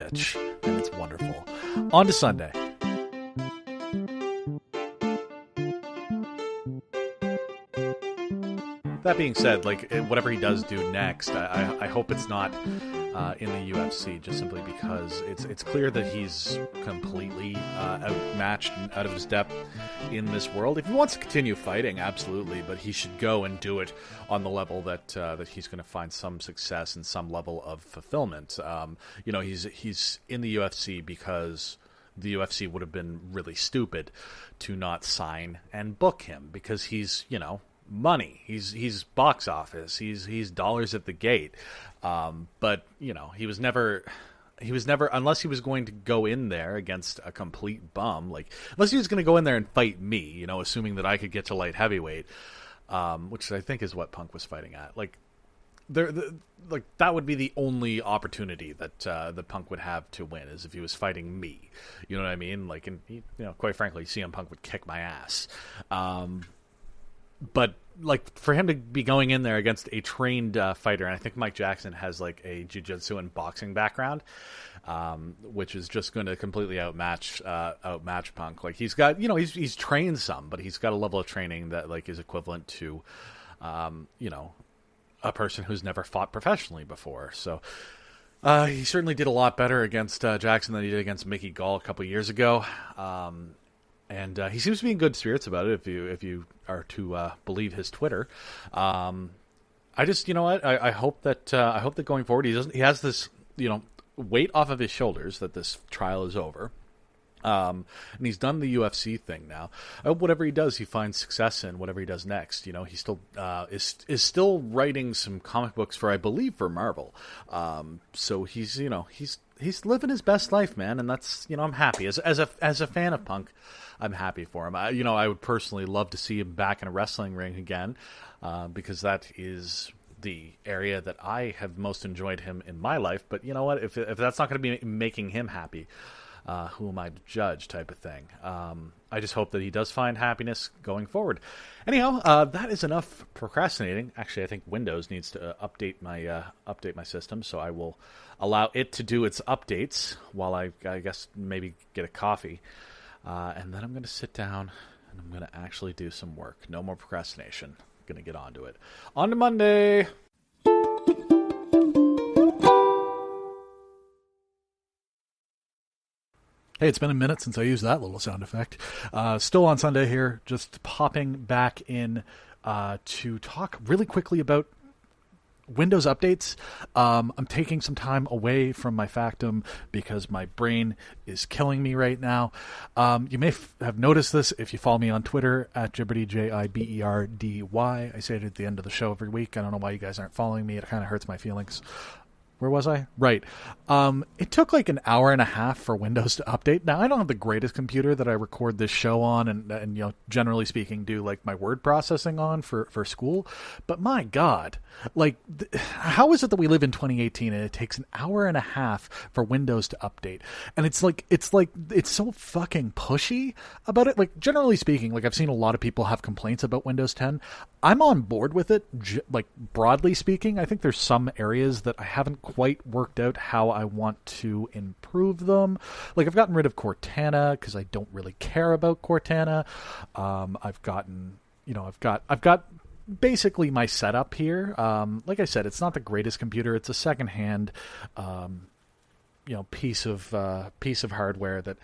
bitch, and it's wonderful. On to Sunday. That being said, like whatever he does do next, I hope it's not in the UFC, just simply because it's clear that he's completely outmatched and out of his depth in this world. If he wants to continue fighting, absolutely, but he should go and do it on the level that he's going to find some success and some level of fulfillment. He's in the UFC because the UFC would have been really stupid to not sign and book him, because he's, money. He's box office. He's dollars at the gate. But he was never, unless he was going to go in there against a complete bum, like unless he was going to go in there and fight me, assuming that I could get to light heavyweight, which I think is what Punk was fighting at. Like that would be the only opportunity that the Punk would have to win, is if he was fighting me. You know what I mean? Like, and quite frankly, CM Punk would kick my ass. But like for him to be going in there against a trained fighter, and I think Mike Jackson has like a jiu-jitsu and boxing background, which is just going to completely outmatch Punk. Like he's got, he's trained some, but he's got a level of training that like is equivalent to, a person who's never fought professionally before. So he certainly did a lot better against Jackson than he did against Mickey Gall a couple years ago. And he seems to be in good spirits about it, if you are to believe his Twitter. I just, I hope that going forward he has this, weight off of his shoulders that this trial is over. And he's done the UFC thing now. I hope whatever he does, he finds success in whatever he does next. He still is still writing some comic books for Marvel. So he's living his best life, man, and that's, I'm happy as a fan of Punk. I'm happy for him. I would personally love to see him back in a wrestling ring again, because that is the area that I have most enjoyed him in my life. But you know what? If that's not going to be making him happy, who am I to judge, type of thing. I just hope that he does find happiness going forward. Anyhow, that is enough procrastinating. Actually, I think Windows needs to update my system, so I will allow it to do its updates while I guess maybe get a coffee. And then I'm going to sit down and I'm going to actually do some work. No more procrastination. I'm going to get on to it. On to Monday. Hey, it's been a minute since I used that little sound effect. Still on Sunday here, just popping back in to talk really quickly about Windows updates. I'm taking some time away from my Factum because my brain is killing me right now. You may have noticed this if you follow me on Twitter at Jibberdy, Jiberdy. I say it at the end of the show every week. I don't know why you guys aren't following me. It kind of hurts my feelings. Where was I? Right. It took like an hour and a half for Windows to update. Now, I don't have the greatest computer that I record this show on and generally speaking, do like my word processing on for school. But my God, like, how is it that we live in 2018 and it takes an hour and a half for Windows to update? And it's so fucking pushy about it. Like, generally speaking, like I've seen a lot of people have complaints about Windows 10. I'm on board with it. Like, broadly speaking, I think there's some areas that I haven't quite worked out how I want to improve them. Like, I've gotten rid of Cortana because I don't really care about Cortana. I've got basically my setup here. Like I said, it's not the greatest computer. It's a secondhand, piece of hardware that,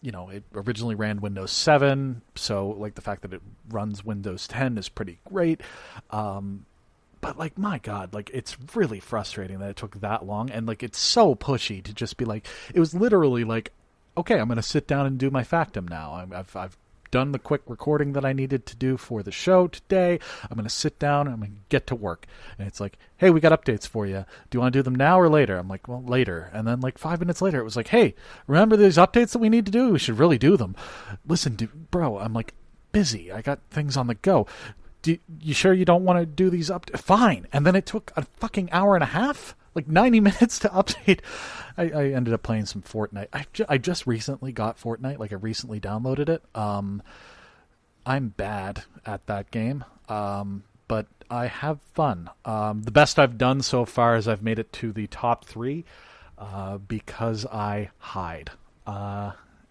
it originally ran Windows 7. So like the fact that it runs Windows 10 is pretty great. But like, my God, like it's really frustrating that it took that long. And like, it's so pushy to just be like, it was literally like, okay, I'm going to sit down and do my Factum now. I've done the quick recording that I needed to do for the show today. I'm going to sit down and I'm going to get to work. And it's like, hey, we got updates for you. Do you want to do them now or later? I'm like, well, later. And then like 5 minutes later, it was like, hey, remember these updates that we need to do? We should really do them. Listen, bro, I'm like busy. I got things on the go. You sure you don't want to do these Fine. And then it took a fucking hour and a half, like 90 minutes to update. I ended up playing some Fortnite. I just recently got Fortnite. Like I recently downloaded it. I'm bad at that game. But I have fun. The best I've done so far is I've made it to the top 3. because I hide.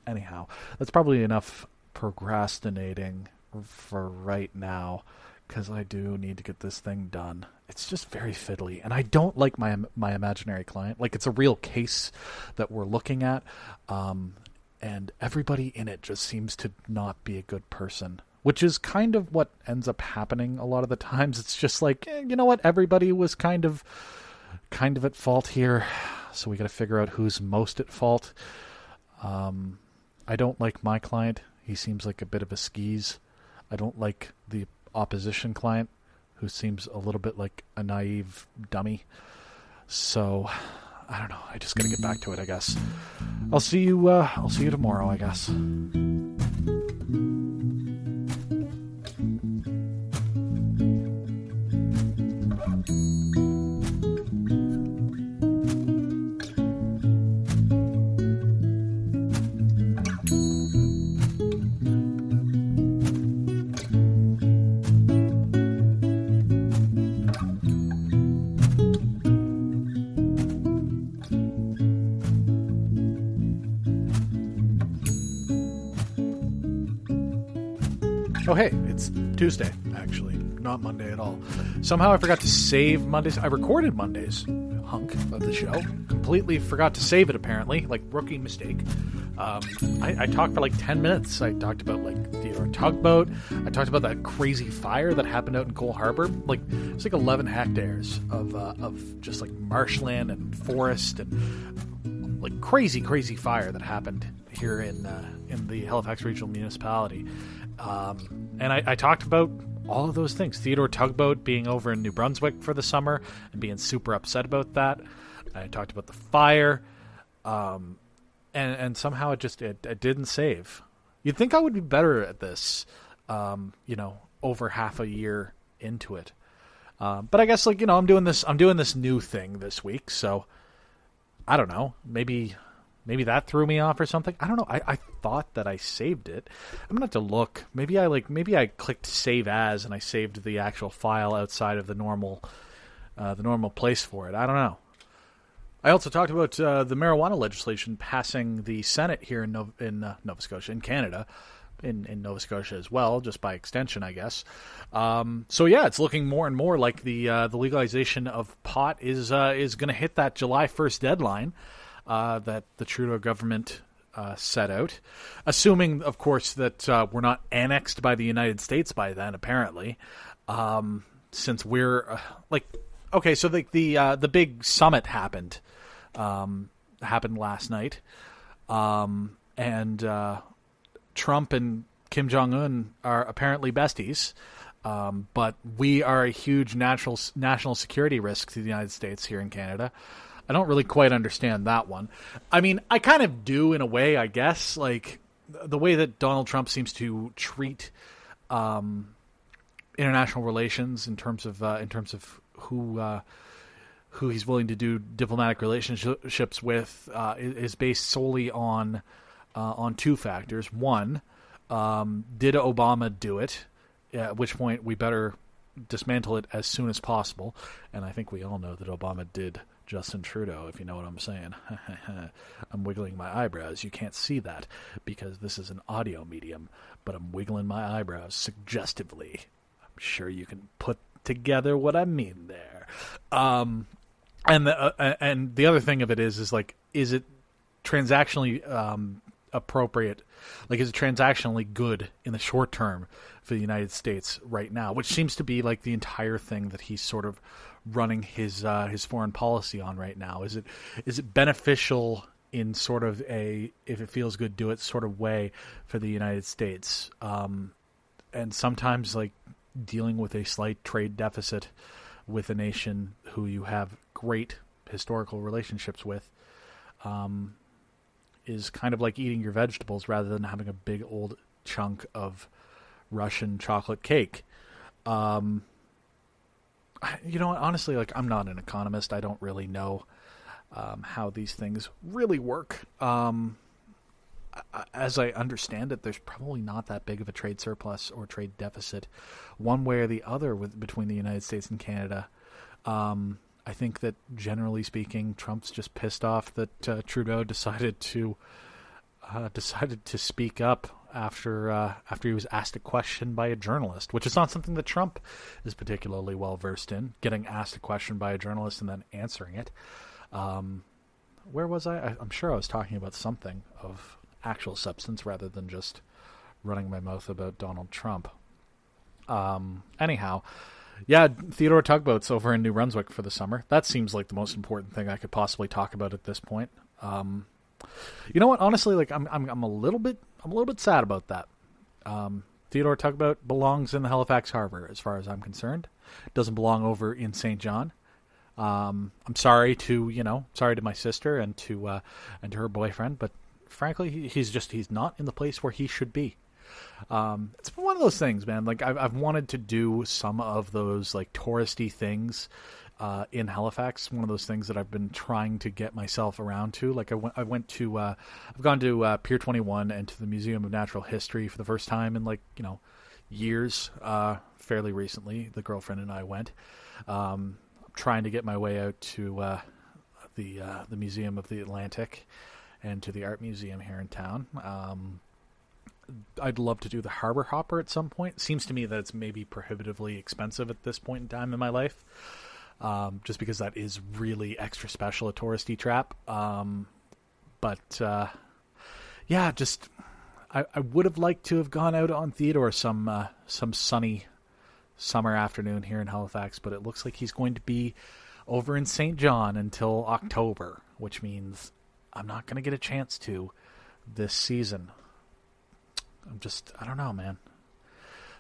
Anyhow, that's probably enough procrastinating for right now, because I do need to get this thing done. It's just very fiddly, and I don't like my imaginary client. Like, it's a real case that we're looking at, and everybody in it just seems to not be a good person, which is kind of what ends up happening a lot of the times. It's just like, you know what? Everybody was kind of at fault here, so we got to figure out who's most at fault. I don't like my client. He seems like a bit of a skis. I don't like the opposition client, who seems a little bit like a naive dummy. So, I don't know. I just got to get back to it, I guess. I'll see you tomorrow, I guess. Oh, hey, it's Tuesday, actually, not Monday at all. Somehow I forgot to save Mondays. I recorded Mondays, hunk of the show. Completely forgot to save it, apparently, like rookie mistake. I talked for like 10 minutes. I talked about like Theodore Tugboat. I talked about that crazy fire that happened out in Cole Harbor. Like, it's like 11 hectares of just like marshland and forest and like crazy fire that happened here in the Halifax Regional Municipality. And I talked about all of those things. Theodore Tugboat being over in New Brunswick for the summer and being super upset about that. I talked about the fire. And somehow it didn't save. You'd think I would be better at this, over half a year into it. But I guess, I'm doing this new thing this week, so I don't know. Maybe that threw me off or something. I don't know. I thought that I saved it. I'm gonna have to look. Maybe I clicked save as and I saved the actual file outside of the normal place for it. I don't know. I also talked about the marijuana legislation passing the Senate here in Nova Scotia, in Canada, in Nova Scotia as well, just by extension, I guess. So yeah, it's looking more and more like the legalization of pot is going to hit that July 1st deadline that the Trudeau government set out, assuming, of course, that we're not annexed by the United States by then. Apparently, since we're okay, so the big summit happened last night, and Trump and Kim Jong-un are apparently besties, but we are a huge national security risk to the United States here in Canada. I don't really quite understand that one. I mean, I kind of do in a way, I guess, like the way that Donald Trump seems to treat international relations in terms of who he's willing to do diplomatic relationships with is based solely on two factors. One, did Obama do it? At which point we better dismantle it as soon as possible. And I think we all know that Obama did Justin Trudeau, if you know what I'm saying. I'm wiggling my eyebrows. You can't see that because this is an audio medium, but I'm wiggling my eyebrows suggestively. I'm sure you can put together what I mean there. And the other thing of it is like, is it transactionally appropriate? Like, is it transactionally good in the short term for the United States right now? Which seems to be like the entire thing that he's sort of running his foreign policy on right now. Is it beneficial in sort of a, if it feels good, do it sort of way for the United States? And sometimes, like, dealing with a slight trade deficit with a nation who you have great historical relationships with is kind of like eating your vegetables rather than having a big old chunk of Russian chocolate cake. Honestly, like, I'm not an economist. I don't really know how these things really work. As I understand it, there's probably not that big of a trade surplus or trade deficit one way or the other between the United States and Canada. I think that generally speaking, Trump's just pissed off that Trudeau decided to speak up after he was asked a question by a journalist, which is not something that Trump is particularly well versed in. Getting asked a question by a journalist and then answering it. Where was I? I'm sure I was talking about something of actual substance rather than just running my mouth about Donald Trump. Anyhow. Yeah, Theodore Tugboat's over in New Brunswick for the summer. That seems like the most important thing I could possibly talk about at this point. You know what? Honestly, like I'm a little bit sad about that. Theodore Tugboat belongs in the Halifax Harbor, as far as I'm concerned. It doesn't belong over in St. John. I'm sorry to my sister and to her boyfriend, but frankly, he's not in the place where he should be. It's been one of those things, man. Like I've wanted to do some of those like touristy things in Halifax. One of those things that I've been trying to get myself around to. Like I've gone to Pier 21 and to the Museum of Natural History for the first time in years. Fairly recently, the girlfriend and I went. Trying to get my way out to the Museum of the Atlantic and to the Art Museum here in town. I'd love to do the Harbor Hopper at some point. It seems to me that it's maybe prohibitively expensive at this point in time in my life, just because that is really extra special, a touristy trap. But I would have liked to have gone out on Theodore some sunny summer afternoon here in Halifax, but it looks like he's going to be over in St. John until October, which means I'm not going to get a chance to this season. I don't know, man.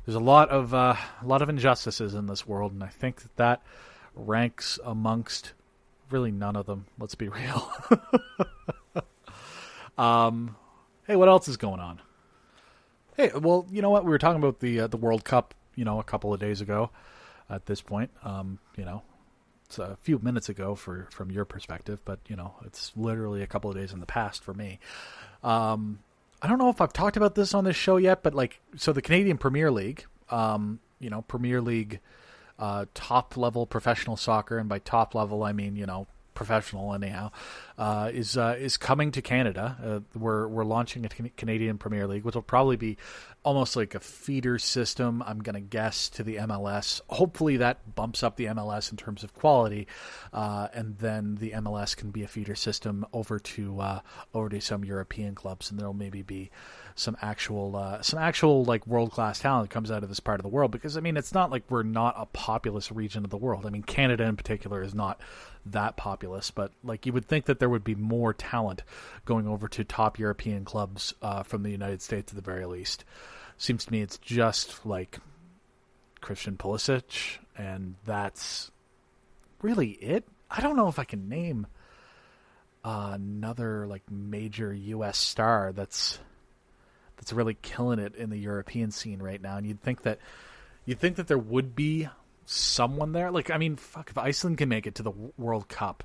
There's a lot of injustices in this world, and I think that ranks amongst really none of them. Let's be real. Hey, what else is going on? Hey, well, you know what? We were talking about the World Cup, a couple of days ago. At this point, it's a few minutes ago from your perspective, but it's literally a couple of days in the past for me. I don't know if I've talked about this on this show yet, but so the Canadian Premier League, Premier League, top level professional soccer, and by top level I mean professional anyhow, is coming to Canada. We're launching a Canadian Premier League, which will probably be almost like a feeder system, I'm going to guess, to the MLS. Hopefully that bumps up the MLS in terms of quality, and then the MLS can be a feeder system over to some European clubs, and there'll maybe be some actual like world-class talent that comes out of this part of the world, because it's not like we're not a populous region of the world. Canada in particular is not that populous, but you would think that there would be more talent going over to top European clubs from the United States at the very least. Seems to me it's just like Christian Pulisic, and that's really it. I don't know if I can name another major U.S. star that's really killing it in the European scene right now. And you'd think that there would be someone there. If Iceland can make it to the World Cup,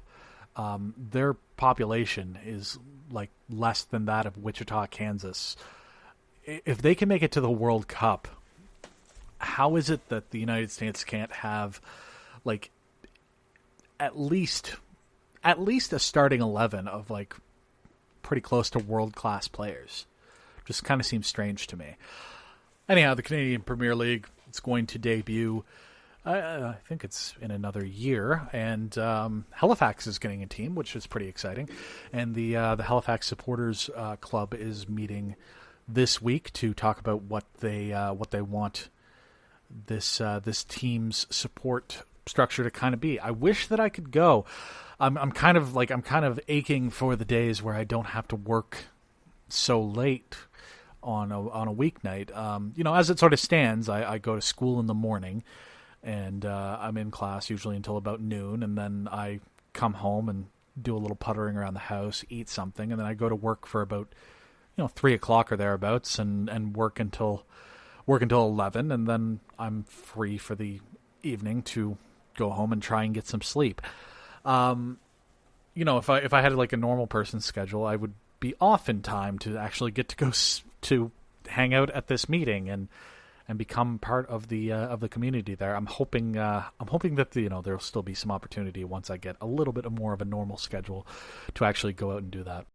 their population is less than that of Wichita, Kansas. If they can make it to the World Cup, how is it that the United States can't have at least a starting 11 of pretty close to world-class players? Just kind of seems strange to me. Anyhow, the Canadian Premier League, it's going to debut, I think it's in another year, and Halifax is getting a team, which is pretty exciting. And the Halifax Supporters Club is meeting this week to talk about what they want this team's support structure to kind of be. I wish that I could go. I'm kind of aching for the days where I don't have to work so late on a weeknight. As it sort of stands, I go to school in the morning, and I'm in class usually until about noon, and then I come home and do a little puttering around the house, eat something, and then I go to work for about 3 o'clock or thereabouts, and work until 11, and then I'm free for the evening to go home and try and get some sleep. If I had a normal person's schedule, I would be off in time to actually get to go to hang out at this meeting and become part of the community there. I'm hoping that there'll still be some opportunity once I get a little bit more of a normal schedule to actually go out and do that.